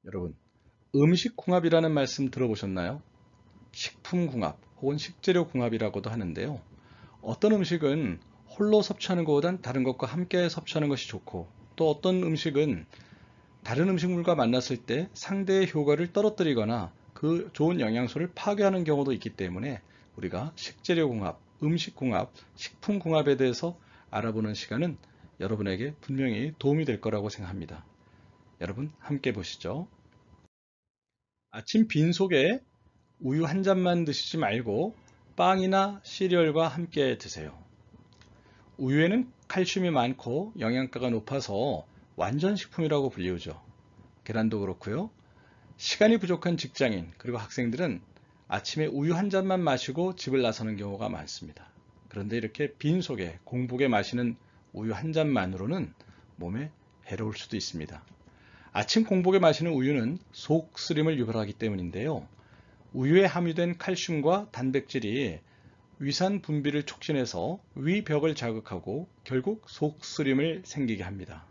여러분, 음식궁합이라는 말씀 들어보셨나요? 식품궁합 혹은 식재료궁합이라고도 하는데요. 어떤 음식은 홀로 섭취하는 것보단 다른 것과 함께 섭취하는 것이 좋고, 또 어떤 음식은 다른 음식물과 만났을 때 상대의 효과를 떨어뜨리거나 그 좋은 영양소를 파괴하는 경우도 있기 때문에 우리가 식재료궁합, 음식궁합, 식품궁합에 대해서 알아보는 시간은 여러분에게 분명히 도움이 될 거라고 생각합니다. 여러분 함께 보시죠. 아침 빈속에 우유 한 잔만 드시지 말고 빵이나 시리얼과 함께 드세요. 우유에는 칼슘이 많고 영양가가 높아서 완전식품이라고 불리우죠. 계란도 그렇고요. 시간이 부족한 직장인 그리고 학생들은 아침에 우유 한 잔만 마시고 집을 나서는 경우가 많습니다. 그런데 이렇게 빈속에 공복에 마시는 우유 한 잔만으로는 몸에 해로울 수도 있습니다. 아침 공복에 마시는 우유는 속쓰림을 유발하기 때문인데요. 우유에 함유된 칼슘과 단백질이 위산 분비를 촉진해서 위벽을 자극하고 결국 속쓰림을 생기게 합니다.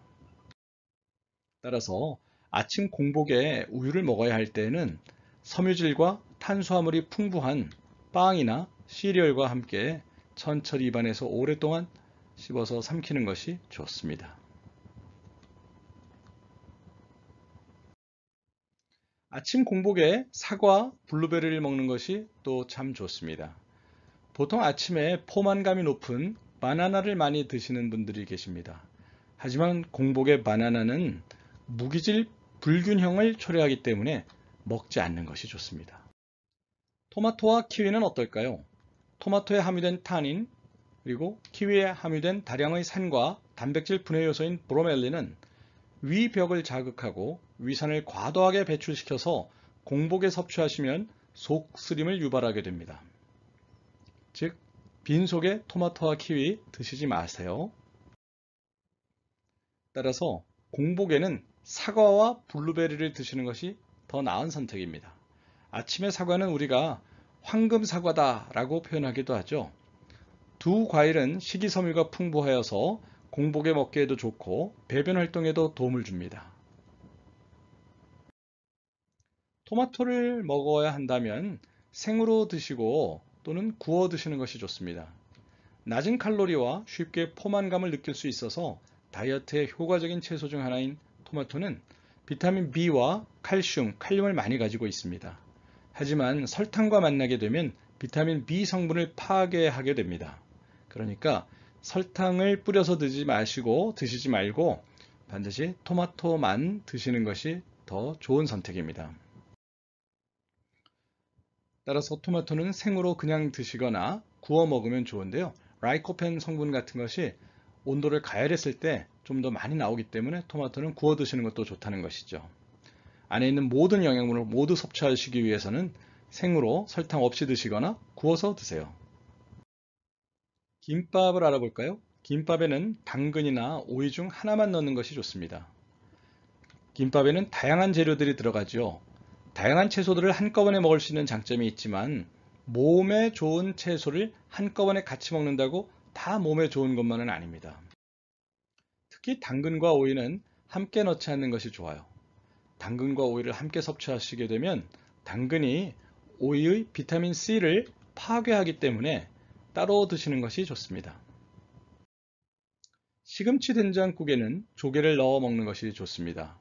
따라서 아침 공복에 우유를 먹어야 할 때에는 섬유질과 탄수화물이 풍부한 빵이나 시리얼과 함께 천천히 입안에서 오랫동안 씹어서 삼키는 것이 좋습니다. 아침 공복에 사과, 블루베리를 먹는 것이 또 참 좋습니다. 보통 아침에 포만감이 높은 바나나를 많이 드시는 분들이 계십니다. 하지만 공복의 바나나는 무기질 불균형을 초래하기 때문에 먹지 않는 것이 좋습니다. 토마토와 키위는 어떨까요? 토마토에 함유된 타닌, 그리고 키위에 함유된 다량의 산과 단백질 분해 요소인 브로멜린은 위벽을 자극하고 위산을 과도하게 배출시켜서 공복에 섭취하시면 속쓰림을 유발하게 됩니다. 즉, 빈속에 토마토와 키위 드시지 마세요. 따라서 공복에는 사과와 블루베리를 드시는 것이 더 나은 선택입니다. 아침에 사과는 우리가 황금 사과다 라고 표현하기도 하죠. 두 과일은 식이섬유가 풍부하여서 공복에 먹기에도 좋고 배변 활동에도 도움을 줍니다. 토마토를 먹어야 한다면 생으로 드시고 또는 구워 드시는 것이 좋습니다. 낮은 칼로리와 쉽게 포만감을 느낄 수 있어서 다이어트에 효과적인 채소 중 하나인 토마토는 비타민 B와 칼슘, 칼륨을 많이 가지고 있습니다. 하지만 설탕과 만나게 되면 비타민 B 성분을 파괴하게 됩니다. 그러니까 설탕을 뿌려서 드시지 말고 반드시 토마토만 드시는 것이 더 좋은 선택입니다. 따라서 토마토는 생으로 그냥 드시거나 구워 먹으면 좋은데요. 라이코펜 성분 같은 것이 온도를 가열했을 때 좀 더 많이 나오기 때문에 토마토는 구워 드시는 것도 좋다는 것이죠. 안에 있는 모든 영양분을 모두 섭취하시기 위해서는 생으로 설탕 없이 드시거나 구워서 드세요. 김밥을 알아볼까요? 김밥에는 당근이나 오이 중 하나만 넣는 것이 좋습니다. 김밥에는 다양한 재료들이 들어가죠. 다양한 채소들을 한꺼번에 먹을 수 있는 장점이 있지만 몸에 좋은 채소를 한꺼번에 같이 먹는다고 다 몸에 좋은 것만은 아닙니다. 특히 당근과 오이는 함께 넣지 않는 것이 좋아요. 당근과 오이를 함께 섭취하시게 되면 당근이 오이의 비타민 C를 파괴하기 때문에 따로 드시는 것이 좋습니다. 시금치 된장국에는 조개를 넣어 먹는 것이 좋습니다.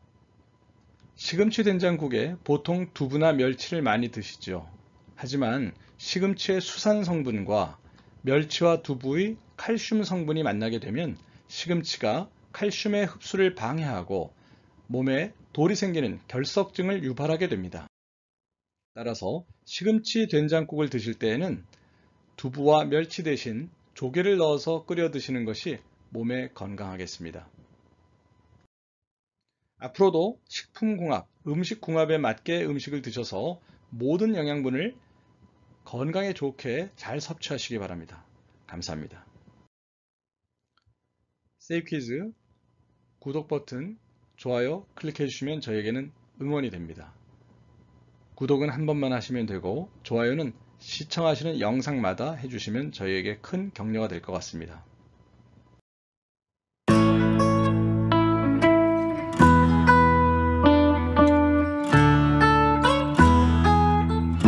시금치 된장국에 보통 두부나 멸치를 많이 드시죠. 하지만 시금치의 수산 성분과 멸치와 두부의 칼슘 성분이 만나게 되면 시금치가 칼슘의 흡수를 방해하고 몸에 돌이 생기는 결석증을 유발하게 됩니다. 따라서 시금치 된장국을 드실 때에는 두부와 멸치 대신 조개를 넣어서 끓여 드시는 것이 몸에 건강하겠습니다. 앞으로도 식품궁합, 음식궁합에 맞게 음식을 드셔서 모든 영양분을 건강에 좋게 잘 섭취하시기 바랍니다. 감사합니다. 세이브퀴즈 구독 버튼, 좋아요 클릭해 주시면 저에게는 응원이 됩니다. 구독은 한 번만 하시면 되고 좋아요는 시청하시는 영상마다 해주시면 저희에게 큰 격려가 될 것 같습니다.